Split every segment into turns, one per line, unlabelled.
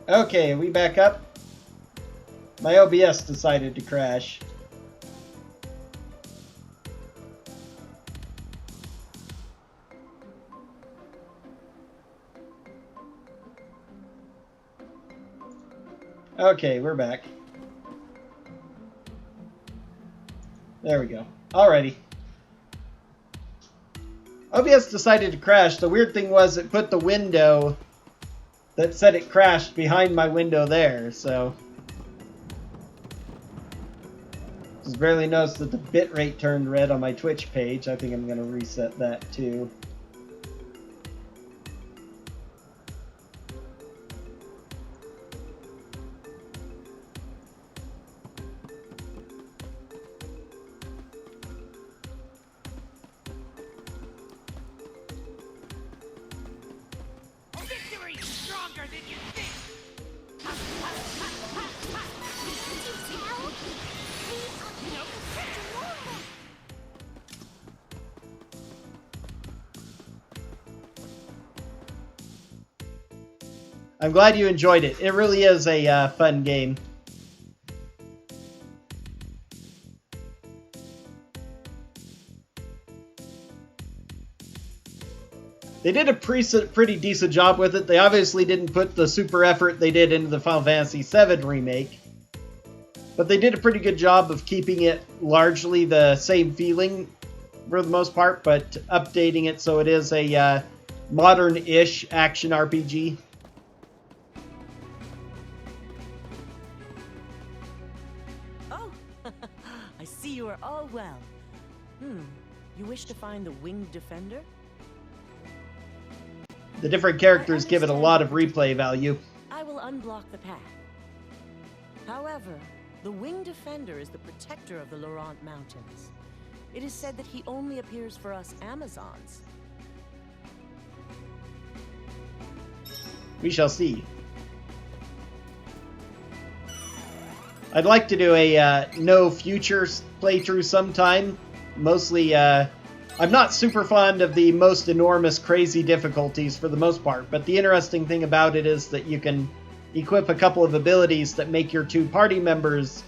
Okay, we back up. My OBS decided to crash. Okay, we're back. There we go. Alrighty. OBS decided to crash. The weird thing was it put the window that said it crashed behind my window there, so... Just barely noticed that the bitrate turned red on my Twitch page. I think I'm going to reset that too. I'm glad you enjoyed it. It really is a fun game. They did a pretty decent job with it. They obviously didn't put the super effort they did into the Final Fantasy VII Remake. But they did a pretty good job of keeping it largely the same feeling for the most part, but updating it so it is a modern-ish action RPG.
I see you are all well. You wish to find the Winged Defender?
The different characters give it a lot of replay value.
I will unblock the path. However, the Winged Defender is the protector of the Laurent Mountains. It is said that he only appears for us Amazons.
We shall see. I'd like to do a no future playthrough sometime. Mostly, I'm not super fond of the most enormous, crazy difficulties for the most part, but the interesting thing about it is that you can equip a couple of abilities that make your two party members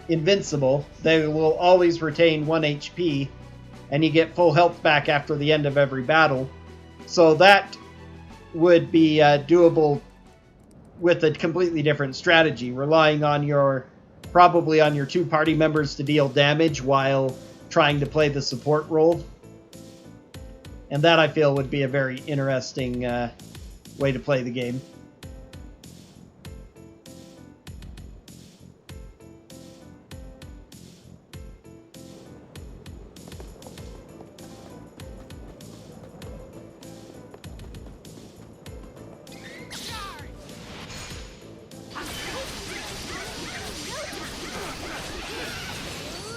invincible. They will always retain 1 HP, and you get full health back after the end of every battle. So that would be doable with a completely different strategy, relying on probably on your two party members to deal damage while trying to play the support role. And that, I feel, would be a very interesting way to play the game.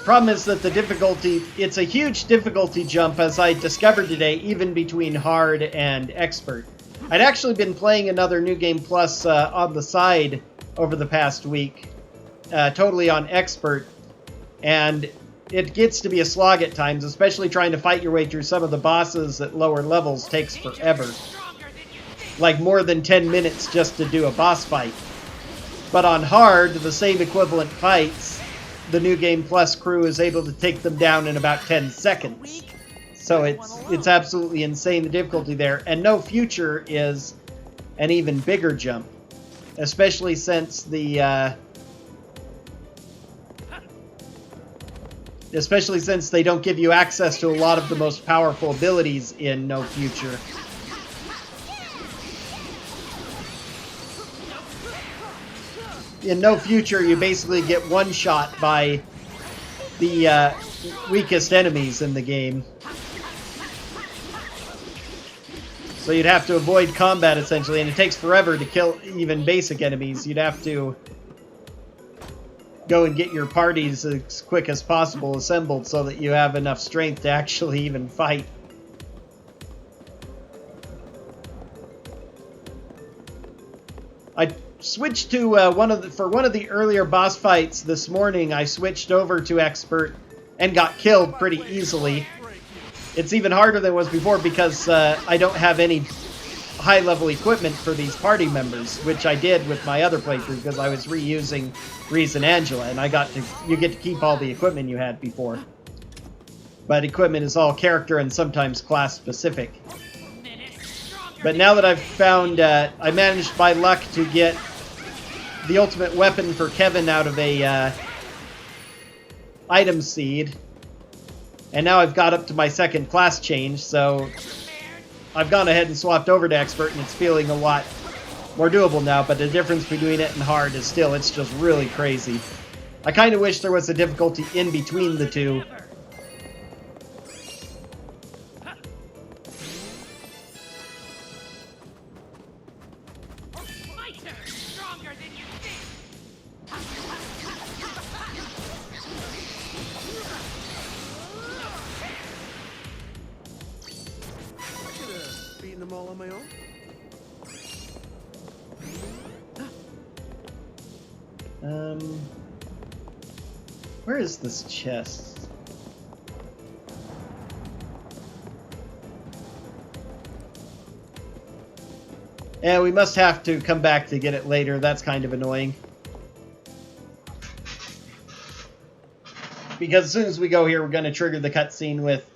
Problem is that the difficulty, it's a huge difficulty jump, as I discovered today, even between hard and expert. I'd actually been playing another New Game Plus on the side over the past week, totally on expert, and it gets to be a slog at times, especially trying to fight your way through some of the bosses at lower levels takes forever. Like more than 10 minutes just to do a boss fight. But on hard, the same equivalent fights, the New Game Plus crew is able to take them down in about 10 seconds. So it's absolutely insane, the difficulty there. And No Future is an even bigger jump. Especially since they don't give you access to a lot of the most powerful abilities in No Future. In No Future, you basically get one-shot by the weakest enemies in the game. So you'd have to avoid combat, essentially, and it takes forever to kill even basic enemies. You'd have to go and get your parties as quick as possible assembled so that you have enough strength to actually even fight. I switched to one of the earlier boss fights this morning. I switched over to expert and got killed pretty easily. It's even harder than it was before because I don't have any high-level equipment for these party members, which I did with my other playthrough because I was reusing Reese and Angela, and you get to keep all the equipment you had before. But equipment is all character and sometimes class specific. But now that I've found, I managed by luck to get the ultimate weapon for Kevin out of a item seed. And now I've got up to my second class change, so I've gone ahead and swapped over to expert, and it's feeling a lot more doable now, but the difference between it and hard is still, it's just really crazy. I kind of wish there was a difficulty in between the two.
Them all on my own?
Where is this chest? Yeah, we must have to come back to get it later. That's kind of annoying. Because as soon as we go here, we're going to trigger the cutscene with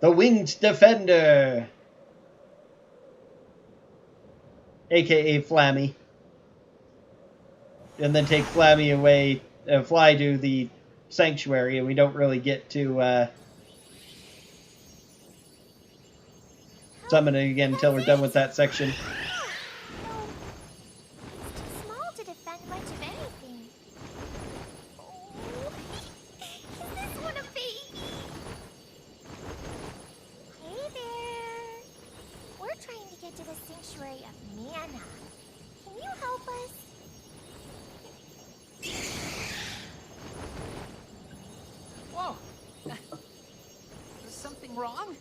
the Winged Defender, aka Flammy, and then take Flammy away, fly to the sanctuary, and we don't really get to summon it again until we're done with that section.
It's too small to defend much of anything. Oh, is this one a baby? Hey there. We're trying to get to the sanctuary of Mana. Can you help us?
Whoa! Is something wrong?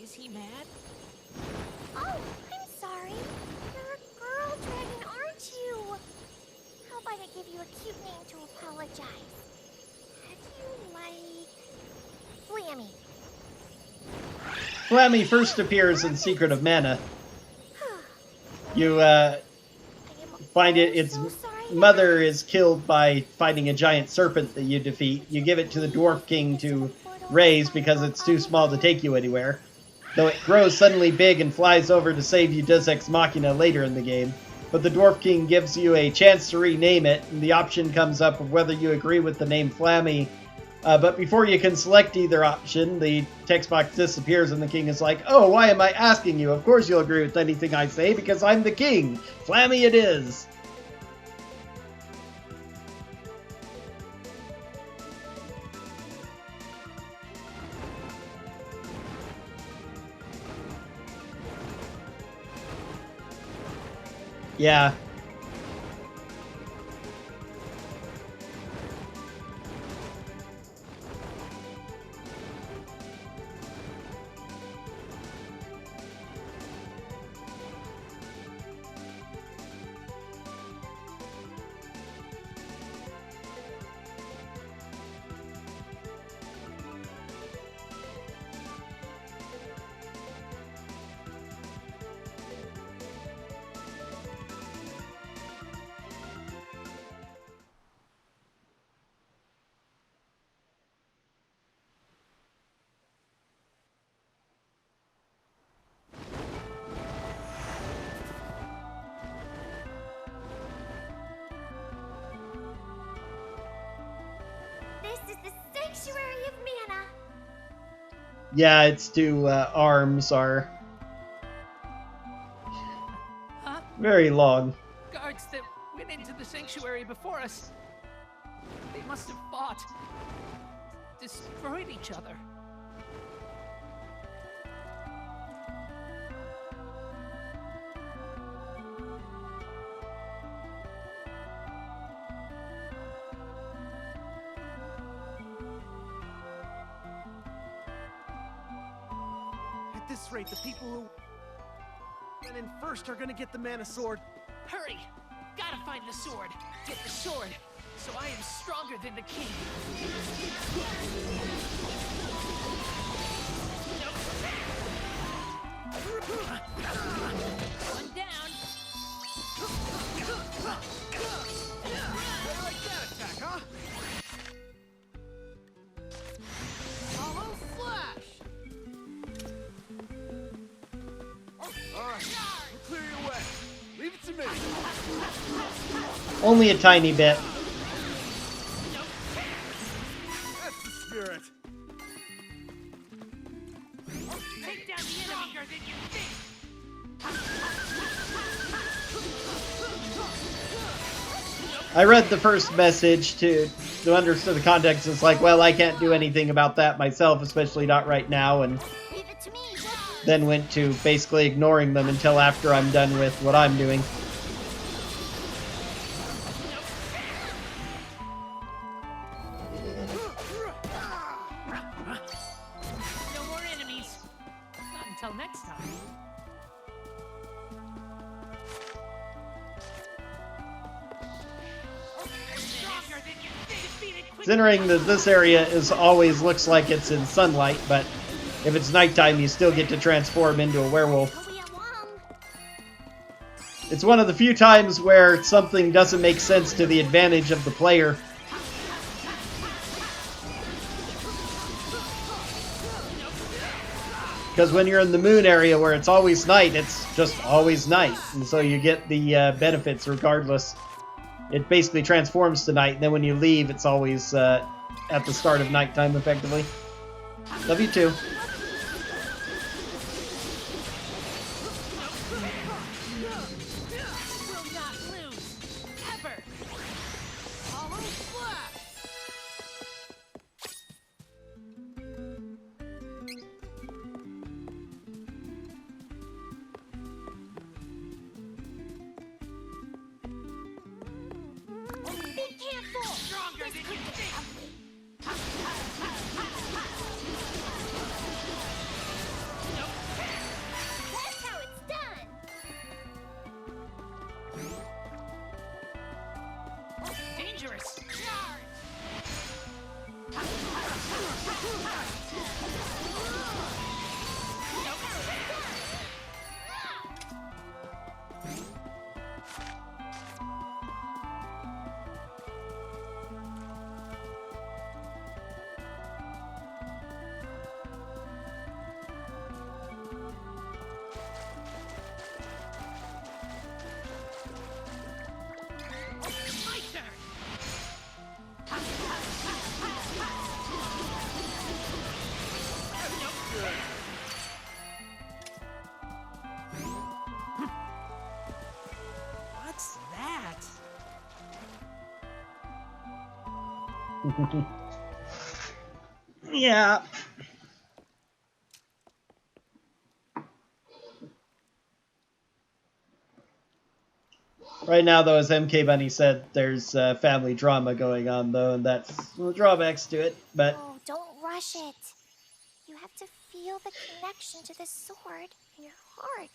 Is he mad?
Oh, I'm sorry. You're a girl dragon, aren't you? How about I give you a cute name to apologize? How do you like Flammy?
Flammy first appears in Secret of Mana. You find its mother is killed by fighting a giant serpent that you defeat. You give it to the Dwarf King to raise because it's too small to take you anywhere. Though it grows suddenly big and flies over to save you Deus Ex Machina later in the game. But the Dwarf King gives you a chance to rename it, and the option comes up of whether you agree with the name Flammy. But before you can select either option, the text box disappears and the king is like, "Oh, why am I asking you? Of course you'll agree with anything I say because I'm the king. Flammy it is." Yeah.
This is the sanctuary of Mana.
Yeah, its two arms are
Huh?
very long.
Guards that went into the sanctuary before us. They must have fought. Destroyed each other.
At this rate, the people who went in first are gonna get the Mana Sword.
Hurry! Gotta find the sword. Get the sword, so I am stronger than the king.
Only a tiny bit.
That's the spirit.
Take down the enemy stronger than you think.
I read the first message to understand the context. It's like, well, I can't do anything about that myself, especially not right now, and
Leave it to me.
then went to basically ignoring them until after I'm done with what I'm doing.
No more enemies. Not until next time. Stronger than you think. Defeated quickly.
Considering that this area always looks like it's in sunlight, but if it's nighttime, you still get to transform into a werewolf.
Hurry along.
It's one of the few times where something doesn't make sense to the advantage of the player. Because when you're in the moon area where it's always night, it's just always night. And so you get the benefits regardless. It basically transforms to night, and then when you leave, it's always at the start of nighttime, effectively. Love you too.
Will not lose. Ever. Hollow Blast.
Be careful.
Stronger than you think.
That's how it's done.
Dangerous. My turn. What's that?
Yeah. Right now, though, as MK Bunny said, there's family drama going on, though, and that's the drawbacks to it. But
Oh, don't rush it. You have to feel the connection to the sword in your heart.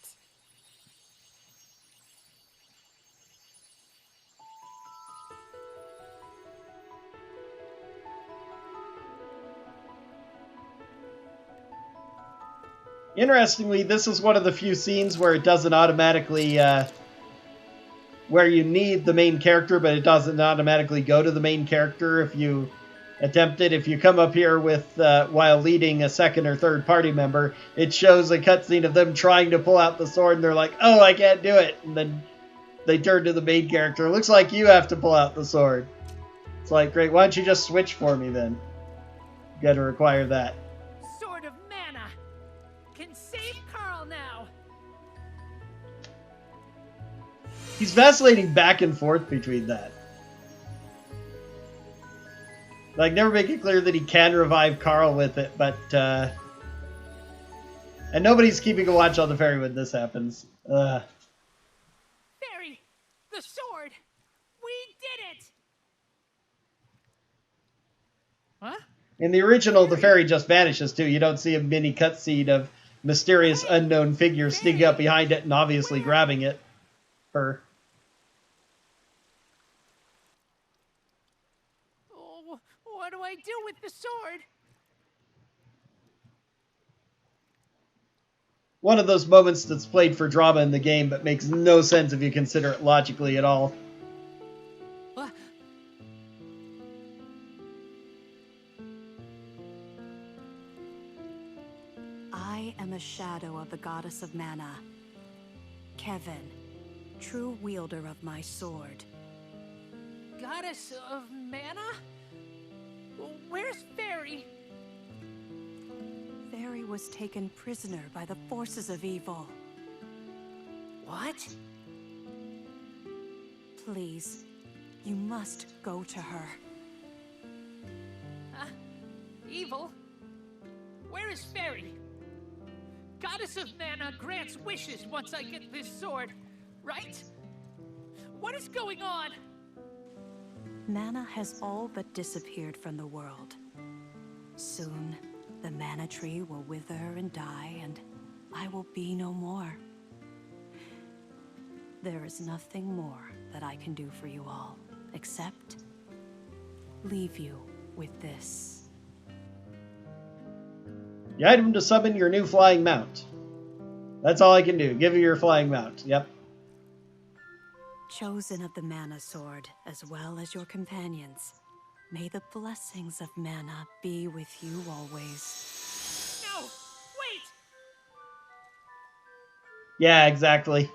interestingly, this is one of the few scenes where it doesn't automatically, where you need the main character, but it doesn't automatically go to the main character if you attempt it. If you come up here with, while leading a second or third party member, it shows a cutscene of them trying to pull out the sword, and they're like, oh, I can't do it. And then they turn to the main character. Looks like you have to pull out the sword. It's like, great, why don't you just switch for me then? You gotta require that.
Sword of Mana. Can save Carl now.
He's vacillating back and forth between that. Like, never make it clear that he can revive Carl with it, but, and nobody's keeping a watch on the Faerie when this happens.
Faerie, the sword. We did it. Huh?
In the original, the Faerie just vanishes, too. You don't see a mini cutscene of mysterious unknown figure sneaking up behind it and obviously grabbing it. Her.
Oh, what do I do with the sword?
One of those moments that's played for drama in the game, but makes no sense if you consider it logically at all.
What?
I am a shadow of the goddess of mana. Kevin, true wielder of my sword.
Goddess of mana? Where's Faerie?
Faerie was taken prisoner by the forces of evil.
What?
Please, you must go to her.
Evil? Where is Faerie? Goddess of mana grants wishes once I get this sword, right? What is going on?
Mana has all but disappeared from the world. Soon, the mana tree will wither and die, and I will be no more. There is nothing more that I can do for you all, except leave you with this.
The item to summon your new flying mount. That's all I can do. Give you your flying mount. Yep.
Chosen of the mana sword, as well as your companions, may the blessings of mana be with you always.
No! Wait!
Yeah, exactly.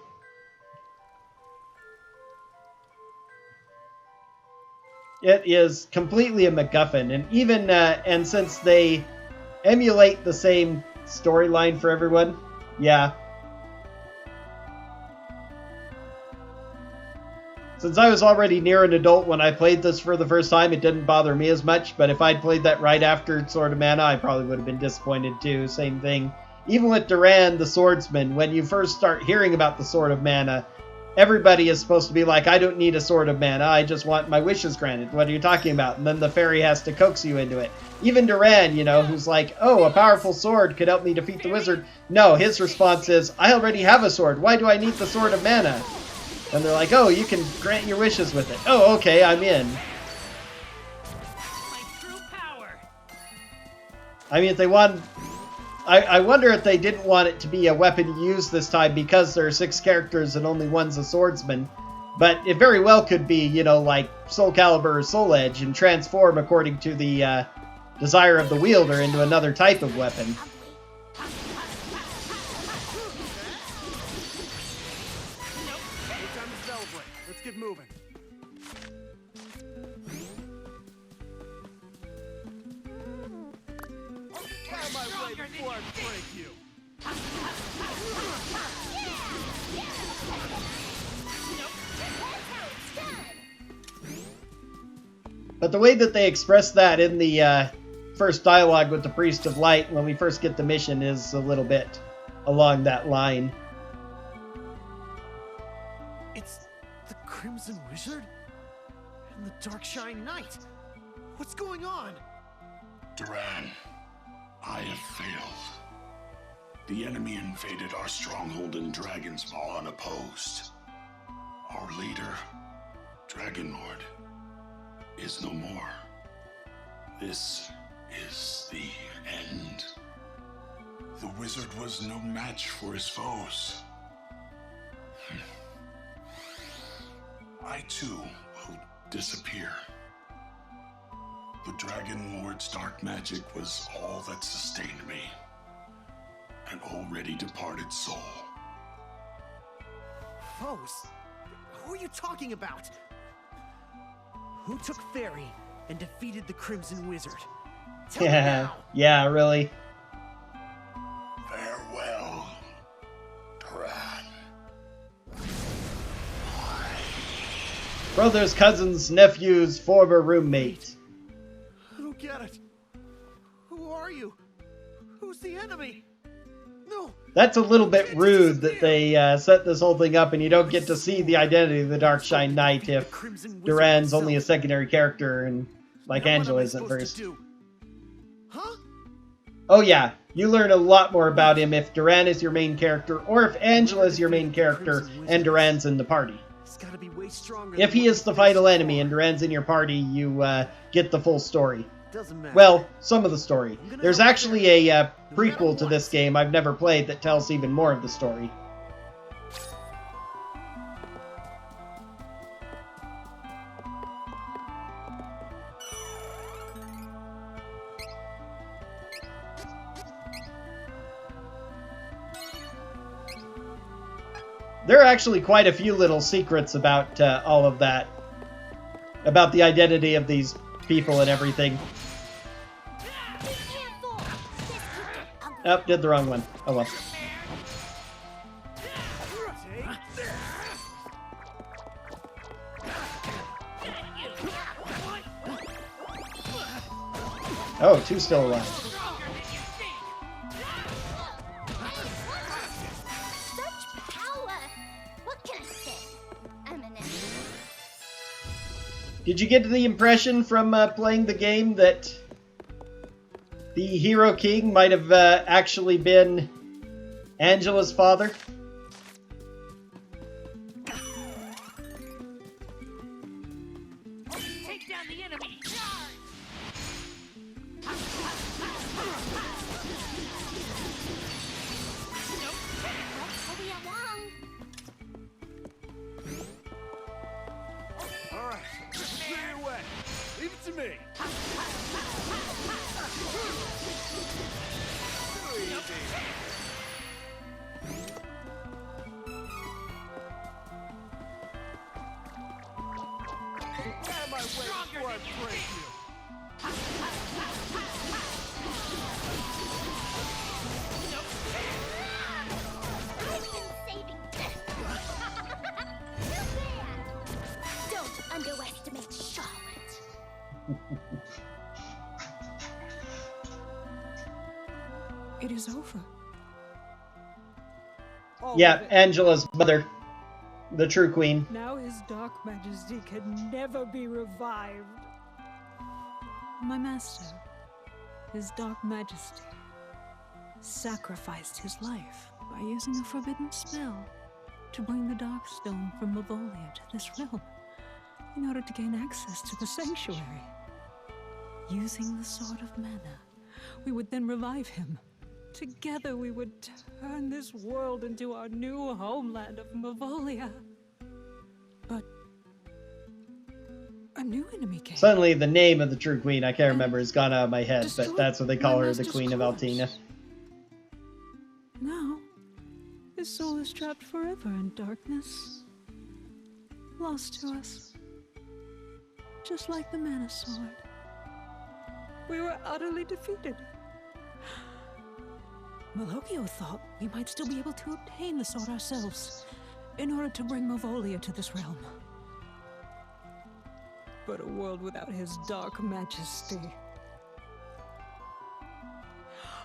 It is completely a MacGuffin, and even and since they emulate the same storyline for everyone, yeah. Since I was already near an adult when I played this for the first time, it didn't bother me as much, but if I'd played that right after Sword of Mana, I probably would have been disappointed too. Same thing. Even with Duran, the swordsman, when you first start hearing about the Sword of Mana, everybody is supposed to be like, I don't need a Sword of Mana, I just want my wishes granted. What are you talking about? And then the fairy has to coax you into it. Even Duran, you know, who's like, oh, a powerful sword could help me defeat the wizard. No, his response is, I already have a sword. Why do I need the Sword of Mana? And they're like, oh, you can grant your wishes with it. Oh, okay, I'm in.
My true power!
I mean, if they want... I wonder if they didn't want it to be a weapon to use this time because there are 6 characters and only one's a swordsman. But it very well could be, you know, like Soul Calibur or Soul Edge and transform according to the desire of the wielder into another type of weapon.
Time to celebrate. Let's get moving. Out of my way before I break you.
But the way that they express that in the first dialogue with the Priest of Light when we first get the mission is a little bit along that line.
It's the Crimson Wizard? And the Darkshine Knight? What's going on?
Duran, I have failed. The enemy invaded our stronghold in Dragon's Maw unopposed. Our leader, Dragon Lord, is no more. This is the end. The wizard was no match for his foes. I too will disappear. The Dragon Lord's dark magic was all that sustained me. An already departed soul.
Foes? Who are you talking about? Who took Faerie and defeated the Crimson Wizard? Tell me
Yeah,
now.
yeah, really.
Farewell, Duran.
Brothers, cousins, nephews, former roommate.
I don't get it. Who are you? Who's the enemy? No.
That's a little bit rude that they set this whole thing up and you don't get to see the identity of the Darkshine Knight if Duran's only a secondary character and like
Now what am
Angela
I
is at
supposed to
first.
do? Huh?
Oh yeah, you learn a lot more about him if Duran is your main character or if Angela is your main character and Duran's in the party.
He's gotta be way stronger
If
than
he
what
is the
we faced
final enemy
before.
and Duran's in your party, you get the full story.
Doesn't matter.
Well, some of the story. There's actually a prequel to this game I've never played that tells even more of the story. There are actually quite a few little secrets about all of that. About the identity of these people and everything. Oh, did the wrong one. Oh well. Oh, two still alive.
Such power! What can I say? I'm an
Did you get the impression from playing the game that the Hero King might have actually been Angela's father?
Take down the enemy!
I'll be along.
All right, clear your way. Leave it to me. Get out of my way before I break you.
I've been saving this. Don't underestimate Charlotte.
It is over.
Yeah, Angela's mother. The true queen.
Now his dark majesty can never be revived.
My master, his dark majesty, sacrificed his life by using a forbidden spell to bring the Darkstone from Mavolia to this realm in order to gain access to the sanctuary. Using the Sword of Mana, we would then revive him. Together we would turn this world into our new homeland of Mavolia. But a new enemy came.
Suddenly the name of the true queen, I can't remember, has gone out of my head, but that's what they call her, the Queen of Altina.
Now, his soul is trapped forever in darkness. Lost to us. Just like the Mana Sword.
We were utterly defeated.
Malokio thought we might still be able to obtain the sword ourselves in order to bring Mavolia to this realm.
But a world without his dark majesty.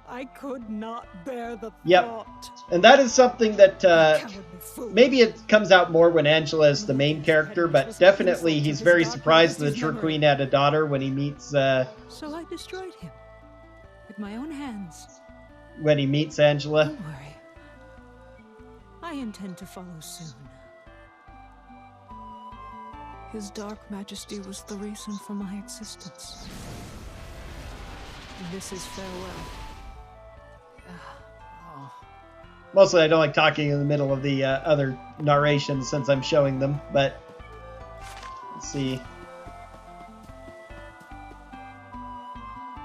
I could not bear the
Yep.
thought.
And that is something that
Cowardly fool.
maybe it comes out more when Angela is the main character, but definitely he's very surprised that the true queen had a daughter when he meets
So I destroyed him with my own hands.
Angela.
Don't worry. I intend to follow soon. His dark majesty was the reason for my existence. This is farewell.
Mostly I don't like talking in the middle of the other narrations since I'm showing them, but let's see.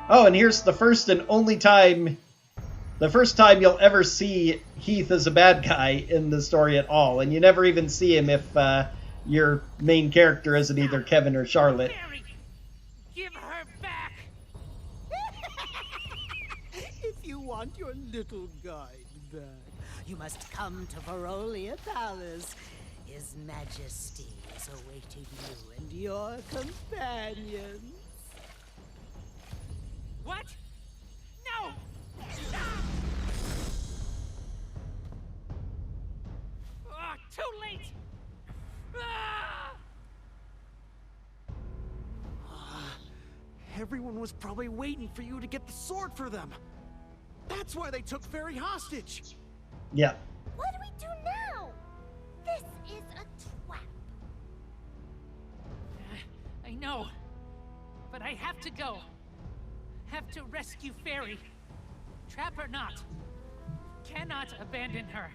Oh, and here's the first and only time, the first time you'll ever see Heath as a bad guy in the story at all, and you never even see him if your main character isn't either Kevin or Charlotte.
Mary, give her back!
If you want your little guide back, you must come to Verolia Palace. His Majesty is awaiting you and your companions.
What? No! Stop! Ah, too late! Ah!
Everyone was probably waiting for you to get the sword for them. That's why they took Faerie hostage.
Yeah.
What do we do now? This is a trap.
I know, but I have to go. Have to rescue Faerie. Trap or not, cannot abandon her.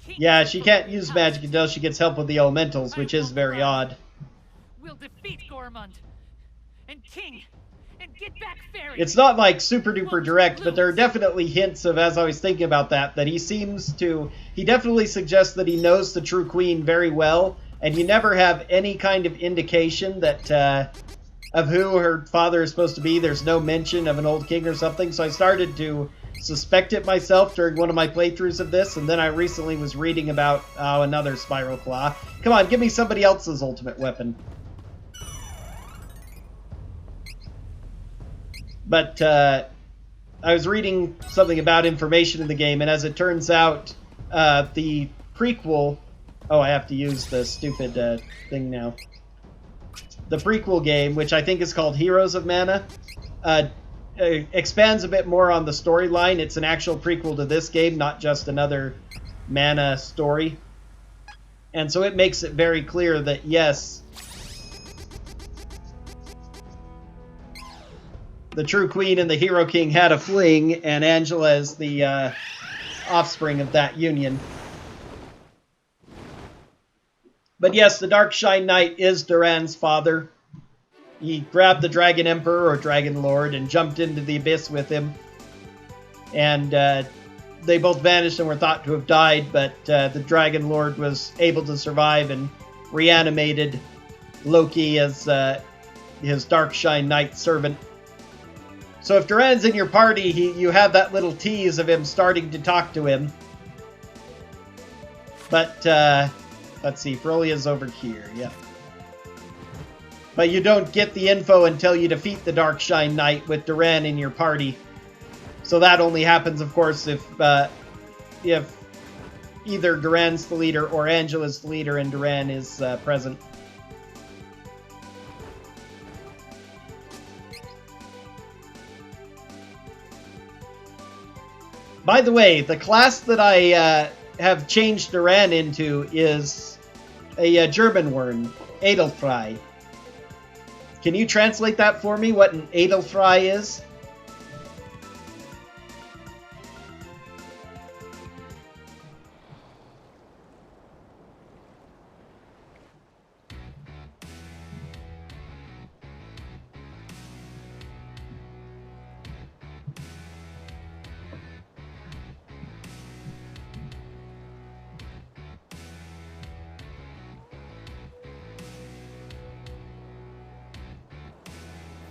King
Yeah, she can't use magic until she gets help with the elementals, which is very odd.
We'll defeat Gormund, and King, and get back Faerie.
It's not like super duper direct, but there are definitely hints of, as I was thinking about that he he definitely suggests that he knows the true queen very well, and you never have any kind of indication that, of who her father is supposed to be. There's no mention of an old king or something, so I started to suspect it myself during one of my playthroughs of this, and then I recently was reading about, another Spiral Claw. Come on, give me somebody else's ultimate weapon. But, I was reading something about information in the game, and as it turns out, the prequel... Oh, I have to use the stupid, thing now. The prequel game, which I think is called Heroes of Mana, expands a bit more on the storyline. It's an actual prequel to this game, not just another Mana story. And so it makes it very clear that, yes, the true queen and the hero king had a fling, and Angela is the offspring of that union. But yes, the Darkshine Knight is Duran's father. He grabbed the Dragon Emperor, or Dragon Lord, and jumped into the abyss with him. And they both vanished and were thought to have died, but the Dragon Lord was able to survive and reanimated Loki as his Darkshine Knight servant. So if Duran's in your party, you have that little tease of him starting to talk to him. But, let's see, Ferolia's over here, yeah. But you don't get the info until you defeat the Darkshine Knight with Duran in your party. So that only happens, of course, if either Duran's the leader or Angela's the leader and Duran is present. By the way, the class that I have changed Duran into is a German word, Edelfrei. Can you translate that for me, what an Edelfrei is?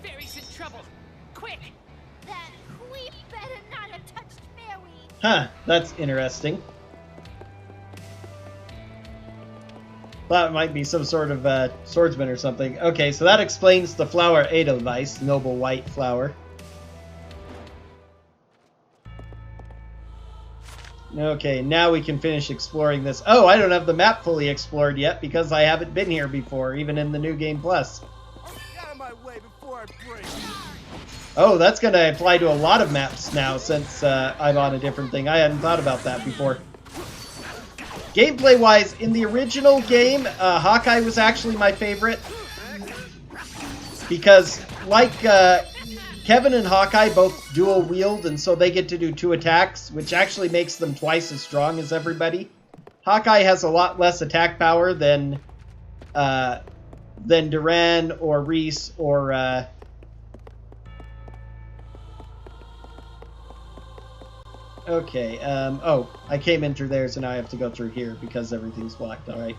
Faerie's in trouble. Quick!
Then we better not have touched Faerie.
Huh, that's interesting. Thought it might be some sort of swordsman or something. Okay, so that explains the flower Edelweiss, noble white flower. Okay, now we can finish exploring this. Oh, I don't have the map fully explored yet because I haven't been here before, even in the New Game Plus.
Get out of my way before I break.
Oh, that's going to apply to a lot of maps now since I'm on a different thing. I hadn't thought about that before. Gameplay-wise, in the original game, Hawkeye was actually my favorite. Because, like Kevin and Hawkeye both dual wield, and so they get to do 2 attacks, which actually makes them twice as strong as everybody. Hawkeye has a lot less attack power than Duran or Reese or... Okay, oh, I came in through there, so now I have to go through here because everything's blocked, alright.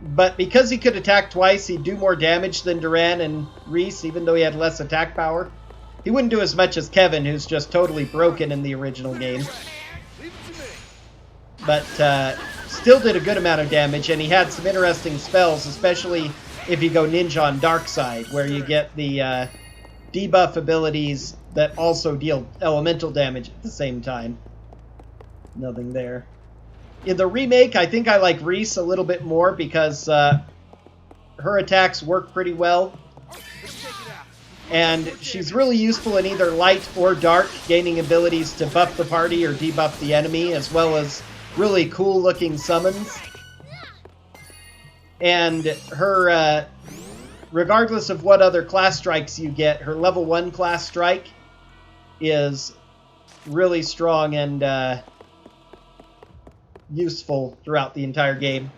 But because he could attack twice, he'd do more damage than Duran and Reese, even though he had less attack power. He wouldn't do as much as Kevin, who's just totally broken in the original game. But still did a good amount of damage, and he had some interesting spells, especially if you go ninja on Darkseid, where you get the debuff abilities that also deal elemental damage at the same time. Nothing there. In the remake, I think I like Reese a little bit more because her attacks work pretty well. And she's really useful in either light or dark, gaining abilities to buff the party or debuff the enemy, as well as really cool looking summons. And her, regardless of what other class strikes you get, her level 1 class strike is really strong and useful throughout the entire game.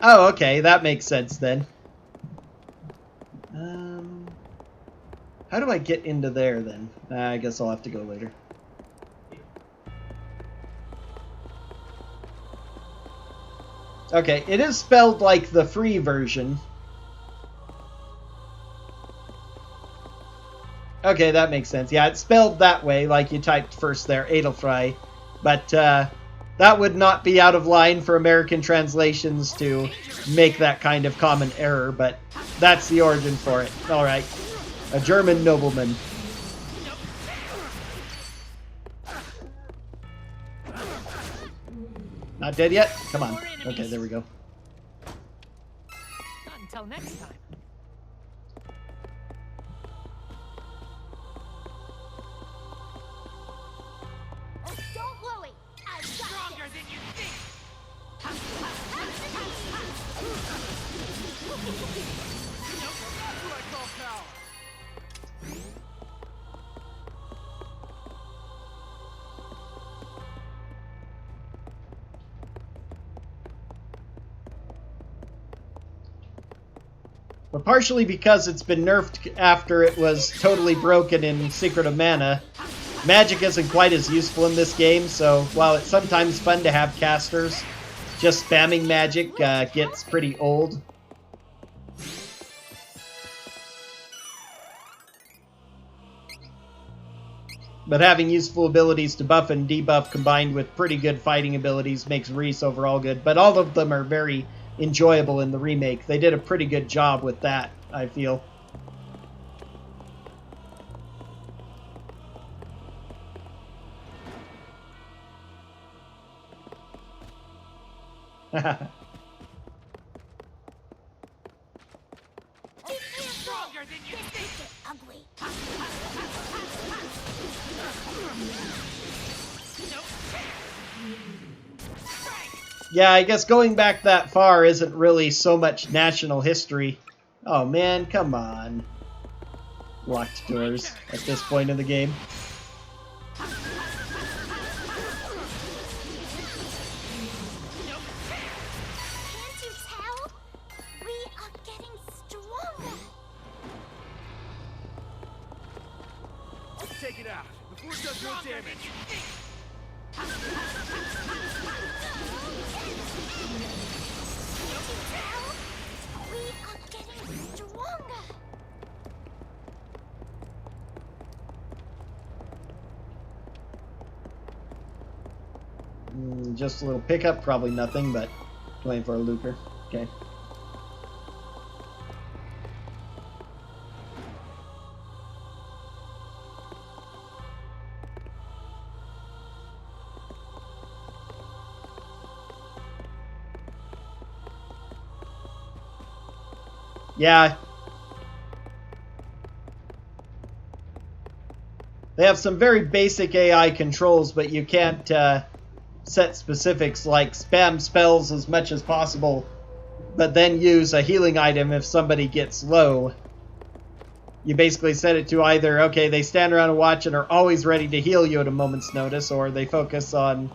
Oh, okay, that makes sense then. How do I get into there then? I guess I'll have to go later. Okay, it is spelled like the free version. Okay, that makes sense. Yeah, it's spelled that way, like you typed first there, Edelfrei. But that would not be out of line for American translations to make that kind of common error, but that's the origin for it. All right. A German nobleman. Not dead yet? Come on. Okay, there we go.
Not until next time.
Don't worry, I've got
Stronger
this.
than you think.
That's what I call power.
But partially because it's been nerfed after it was totally broken in Secret of Mana, magic isn't quite as useful in this game, so while it's sometimes fun to have casters, just spamming magic gets pretty old. But having useful abilities to buff and debuff combined with pretty good fighting abilities makes Reese overall good. But all of them are very enjoyable in the remake. They did a pretty good job with that, I feel.
Stronger than you think.
Ugly.
Yeah, I guess going back that far isn't really so much national history. Oh man, come on. Locked doors at this point in the game.
Can't you tell? We are getting stronger.
Let's take it out before it does more
Stronger than
damage.
you think.
Can't you tell? We are getting stronger.
Just a little pickup, probably nothing, but waiting for a looper. Okay. Yeah. They have some very basic AI controls, but you can't set specifics like spam spells as much as possible, but then use a healing item if somebody gets low. You basically set it to either, okay, they stand around and watch and are always ready to heal you at a moment's notice, or they focus on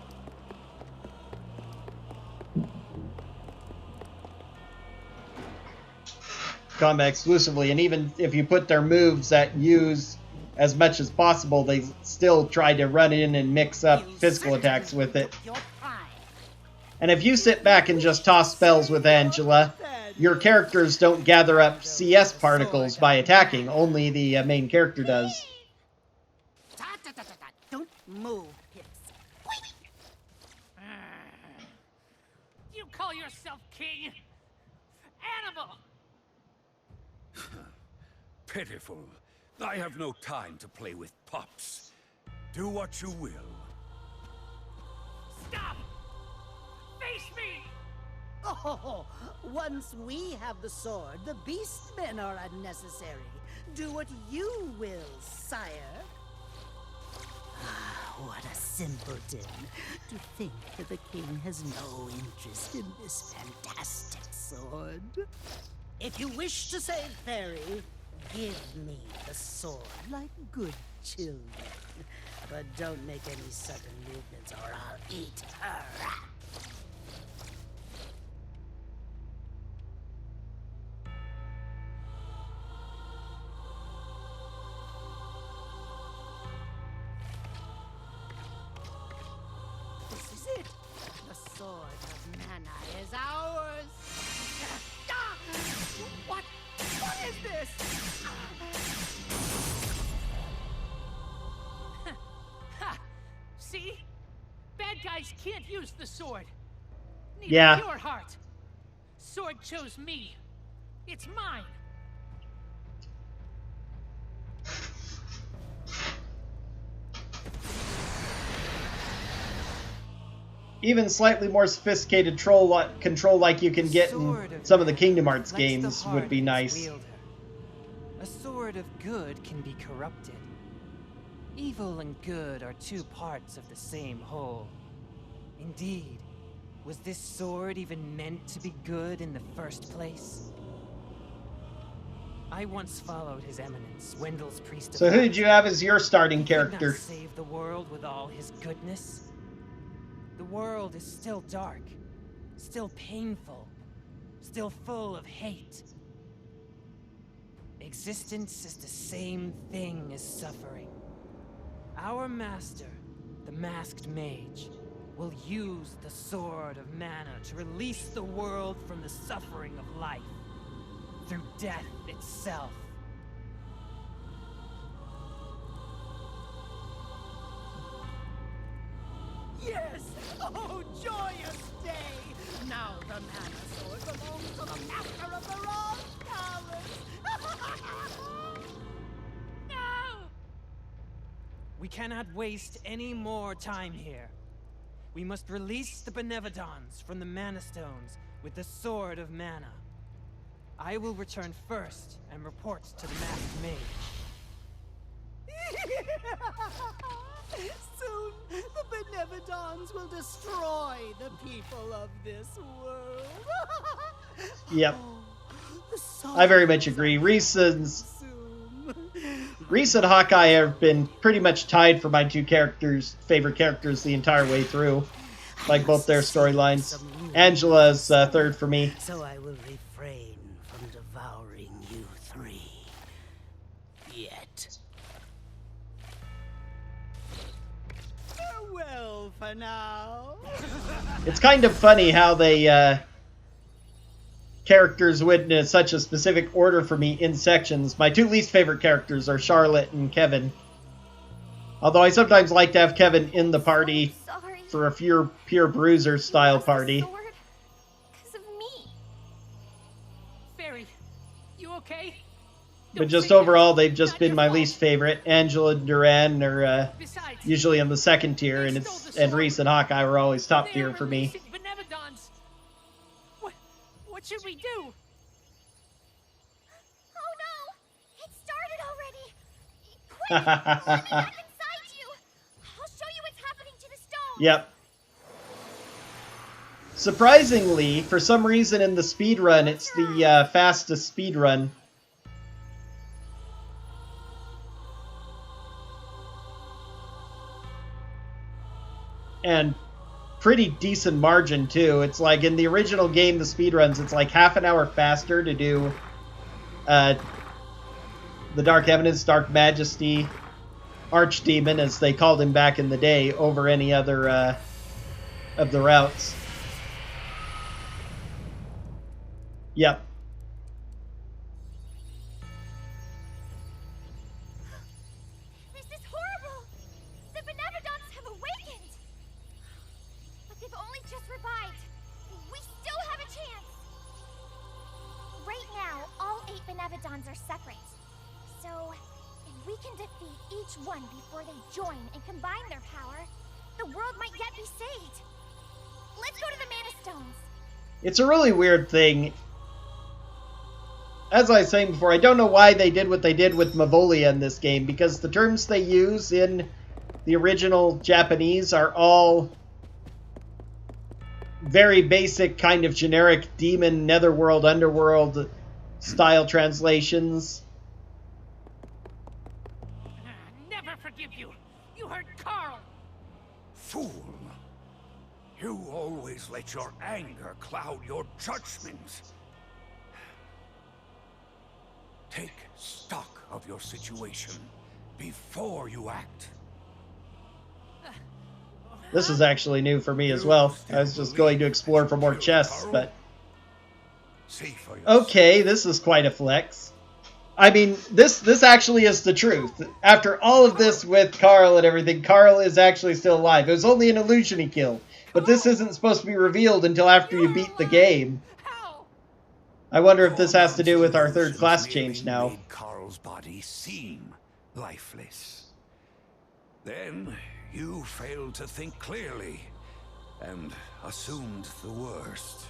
combat exclusively. And even if you put their moves that use as much as possible, they still try to run in and mix up physical attacks with it.
Your pride.
And if you sit back and just toss spells with Angela, your characters don't gather up CS particles by attacking, only the main character does.
Don't move, Pips.
You call yourself king? Animal!
Pitiful. I have no time to play with pups. Do what you will.
Stop! Face me!
Oh, once we have the sword, the beastmen are unnecessary. Do what you will, sire. Ah, what a simpleton. To think that the king has no interest in this fantastic sword. If you wish to save Faerie, give me the sword like good children. But don't make any sudden movements or I'll eat her up. mana is ours.
What? What is this? Ha! See? Bad guys can't use the sword. Need
Yeah.
a pure heart. Sword chose me. It's mine.
Even slightly more sophisticated control like you can get in some of the Kingdom Hearts games would be nice.
A sword of good can be corrupted. Evil and good are two parts of the same whole. Indeed, was this sword even meant to be good in the first place? I once followed His Eminence, Wendel's priest of
So who
light.
did you have as your starting
He could not
character?
save the world with all his goodness. The world is still dark, still painful, still full of hate. Existence is the same thing as suffering. Our master, the masked mage, will use the sword of mana to release the world from the suffering of life, through death itself.
Yes! Oh, joyous day! Now the mana sword belongs to the master of the Royal Palace!
No!
We cannot waste any more time here. We must release the Benevodons from the Mana Stones with the Sword of Mana. I will return first and report to the Masked Mage.
Soon, the Benevodons will destroy the people of this world.
Yep.
The
I very much agree. Reese and Hawkeye have been pretty much tied for my favorite characters the entire way through. Like both their storylines. Angela's third for me.
So I will refrain from devouring you three. Yet. Farewell for now.
It's kind of funny how they characters went in such a specific order for me in sections. My two least favorite characters are Charlotte and Kevin. Although I sometimes like to have Kevin in the party for a pure bruiser style party.
Because of me.
Faerie, you okay?
But just overall, they've just been my least favorite. Angela and Duran are usually in the second tier, and Reese and Hawkeye were always top tier for me.
Benevodons. What should we do?
Oh no! It started already! Quick! Let me back inside you! I'll show you what's happening to the stone!
Yep. Surprisingly, for some reason in the speedrun, it's the fastest speedrun. And pretty decent margin, too. It's like in the original game, the speedruns, it's like half an hour faster to do the Dark Eminence, Dark Majesty, Archdemon, as they called him back in the day, over any other of the routes. Yep.
This is horrible! The Benevodons have awakened! But they've only just revived. We still have a chance! Right now, all 8 Benevodons are separate. So, if we can defeat each one before they join and combine their power, the world might yet be saved. Let's go to the Mana Stones.
It's a really weird thing. As I was saying before, I don't know why they did what they did with Mavolia in this game, because the terms they use in the original Japanese are all very basic, kind of generic demon, netherworld, underworld style translations.
Never forgive you. You hurt Carl.
Fool! You always let your anger cloud your judgment. Take stock of your situation before you act.
This is actually new for me as well. I was just going to explore for more chests, but... Okay, this is quite a flex. I mean, this actually is the truth. After all of this with Carl and everything, Carl is actually still alive. It was only an illusion he killed. But this isn't supposed to be revealed until after you beat the game. I wonder if this has to do with our third class change now.
Made Carl's body seem lifeless. Then you failed to think clearly and assumed the worst.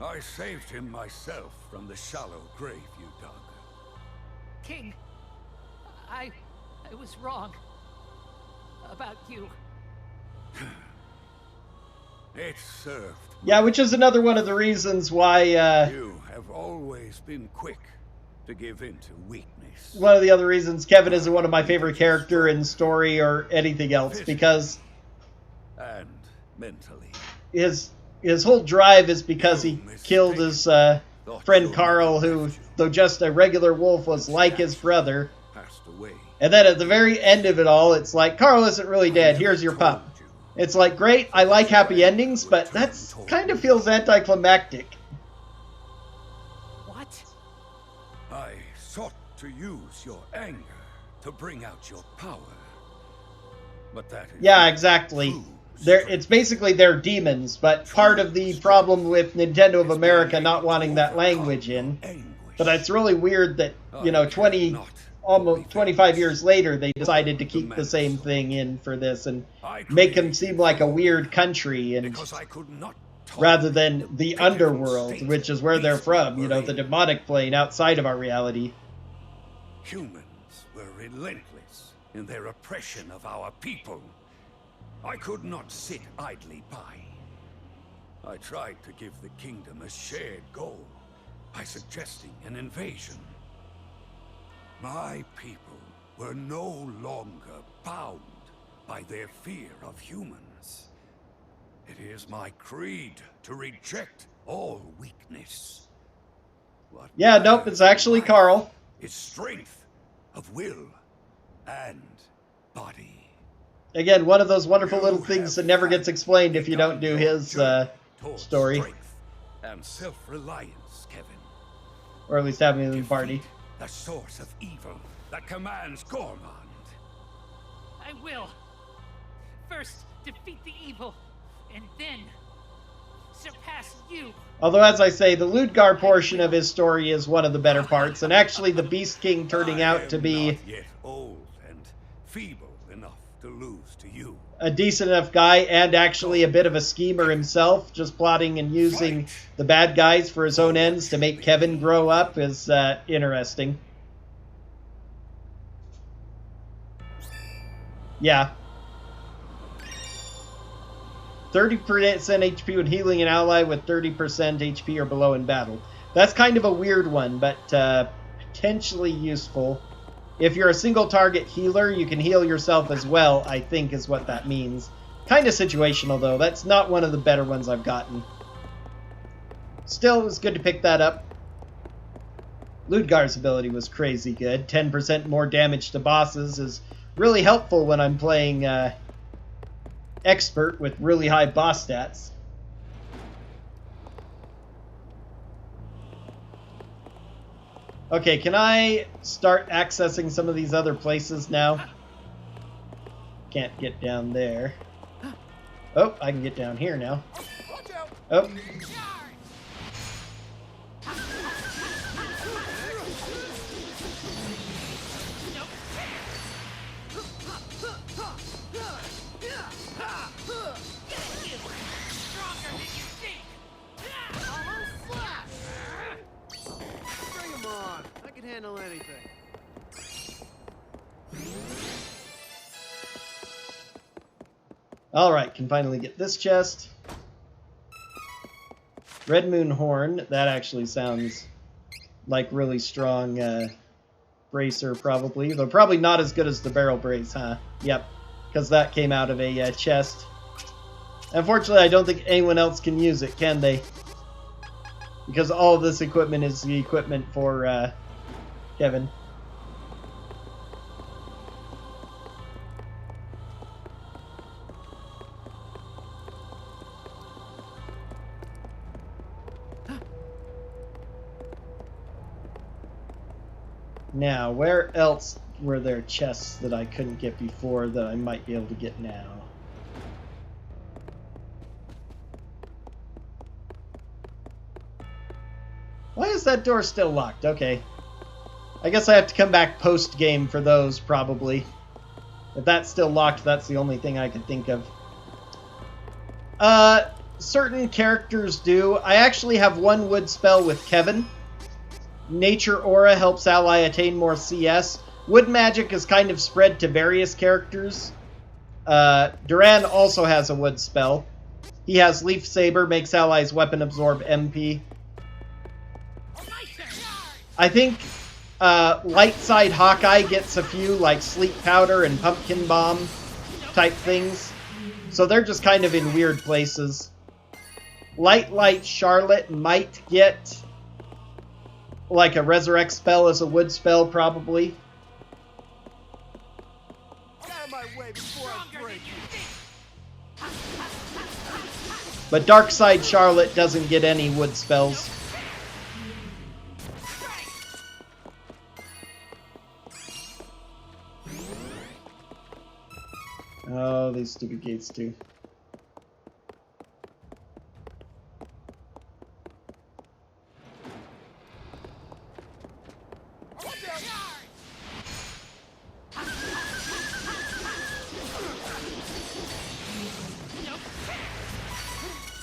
I saved him myself from the shallow grave you dug.
King, I was wrong about you.
It served.
Yeah, which is another one of the reasons why,
You have always been quick to give in to weakness.
one of the other reasons Kevin isn't one of my favorite character in story or anything else, because
and mentally.
his whole drive is because he killed his friend Carl, who, though just a regular wolf, was like his brother.
Passed away.
And then at the very end of it all, it's like, Carl isn't really dead, here's your pup. It's like, great, I like happy endings, but that's kind of feels anticlimactic.
What?
I sought to use your anger to bring out your power. But that is
Yeah, exactly. It's basically they're demons, but part of the problem with Nintendo of America not wanting that language in. But it's really weird that, you know, almost 25 years later, they decided to keep the same thing in for this and make them seem like a weird country, and rather than the underworld, which is where they're from, you know, the demonic plane outside of our reality.
Humans were relentless in their oppression of our people. I could not sit idly by. I tried to give the kingdom a shared goal by suggesting an invasion. My people were no longer bound by their fear of humans. It is my creed to reject all weakness. What
Yeah, nope, it's actually Carl.
It's strength of will and body.
Again, one of those wonderful little things that never gets explained if you don't do his story.
And self-reliance, Kevin.
Or at least having him in the party.
The source of evil that commands Gormand.
I will. First, defeat the evil, and then surpass you.
Although, as I say, the Ludgar portion of his story is one of the better parts, and actually the Beast King turning out to be
Not yet old and feeble enough to lose to you.
a decent enough guy and actually a bit of a schemer himself, just plotting and using the bad guys for his own ends to make Kevin grow up is interesting. Yeah. 30% HP when healing an ally with 30% HP or below in battle. That's kind of a weird one, but potentially useful. If you're a single target healer, you can heal yourself as well, I think is what that means. Kind of situational, though. That's not one of the better ones I've gotten. Still, it was good to pick that up. Ludgar's ability was crazy good. 10% more damage to bosses is really helpful when I'm playing Expert with really high boss stats. Okay, can I start accessing some of these other places now? Can't get down there. Oh, I can get down here now. Oh.
Handle anything.
Alright, can finally get this chest. Red Moon Horn, that actually sounds like really strong bracer probably, though probably not as good as the barrel brace, huh? Yep, because that came out of a chest. Unfortunately, I don't think anyone else can use it, can they? Because all of this equipment is the equipment for Kevin. Now, where else were there chests that I couldn't get before that I might be able to get now? Why is that door still locked? Okay. I guess I have to come back post-game for those, probably. If that's still locked, that's the only thing I can think of. Certain characters do. I actually have one wood spell with Kevin. Nature Aura helps ally attain more CS. Wood magic is kind of spread to various characters. Duran also has a wood spell. He has Leaf Saber, makes allies weapon absorb MP. I think light side Hawkeye gets a few, like Sleep Powder and Pumpkin Bomb type things. So they're just kind of in weird places. Light Charlotte might get like a Resurrect spell as a wood spell, probably.
Get out of my way before I break you.
But Dark Side Charlotte doesn't get any wood spells. Oh, these stupid gates too.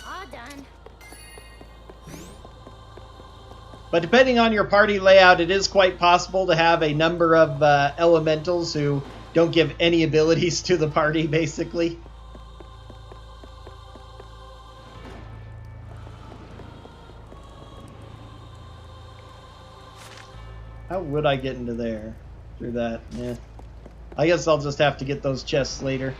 All done.
But depending on your party layout, it is quite possible to have a number of elementals who don't give any abilities to the party, basically. How would I get into there? Through that, yeah. I guess I'll just have to get those chests later.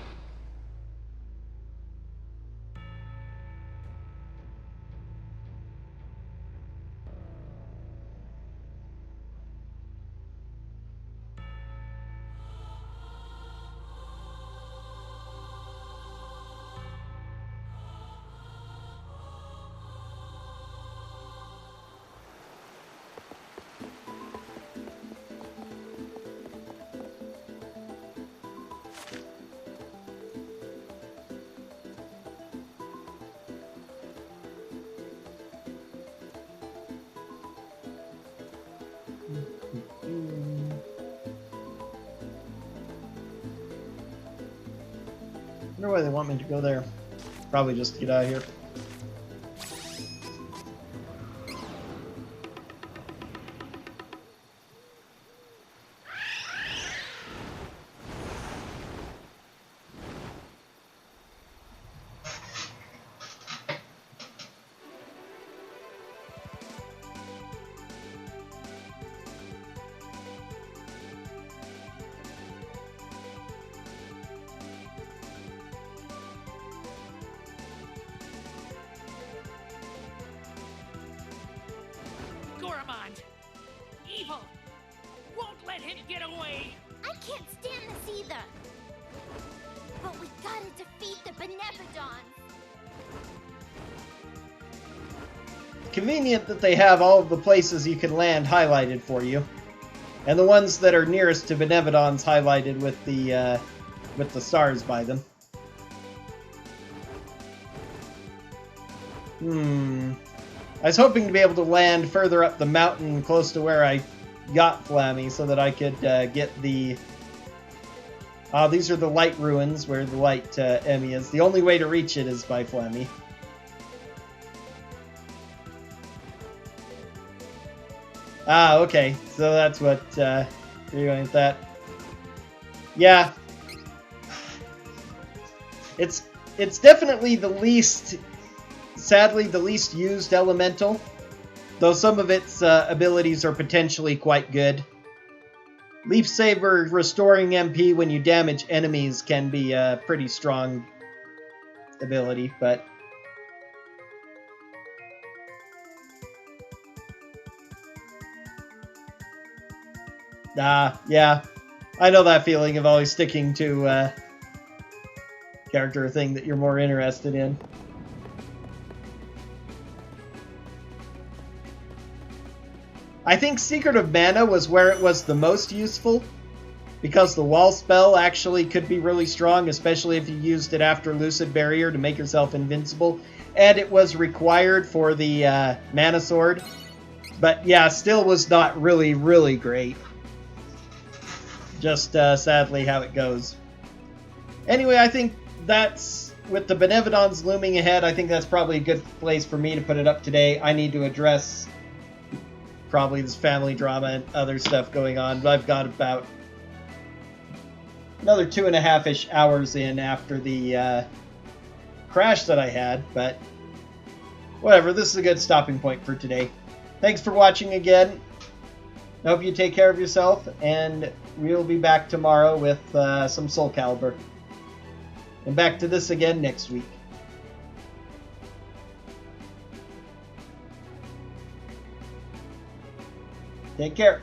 I wonder why they want me to go there. Probably just to get out of here.
Gourmand! Evil! Won't let him get away!
I can't stand this either. But we gotta defeat the Benevodons.
Convenient that they have all of the places you can land highlighted for you. And the ones that are nearest to Benevodons highlighted with the stars by them. I was hoping to be able to land further up the mountain close to where I got Flammy so that I could get the... these are the light ruins where the light Emmy is. The only way to reach it is by Flammy. Okay. So that's what you're doing with that. Yeah. It's definitely the least... Sadly, the least used elemental, though some of its abilities are potentially quite good. Leaf Saber restoring MP when you damage enemies can be a pretty strong ability, but... yeah. I know that feeling of always sticking to character or thing that you're more interested in. I think Secret of Mana was where it was the most useful, because the wall spell actually could be really strong, especially if you used it after Lucid Barrier to make yourself invincible, and it was required for the Mana Sword. But yeah, still was not really, really great. Just sadly how it goes. Anyway, I think that's, with the Benevodons looming ahead, I think that's probably a good place for me to put it up today. I need to address probably this family drama and other stuff going on, but I've got about another 2.5-ish hours in after the crash that I had, but whatever, this is a good stopping point for today. Thanks for watching again. I hope you take care of yourself, and we'll be back tomorrow with some Soul Calibur. And back to this again next week. Take care.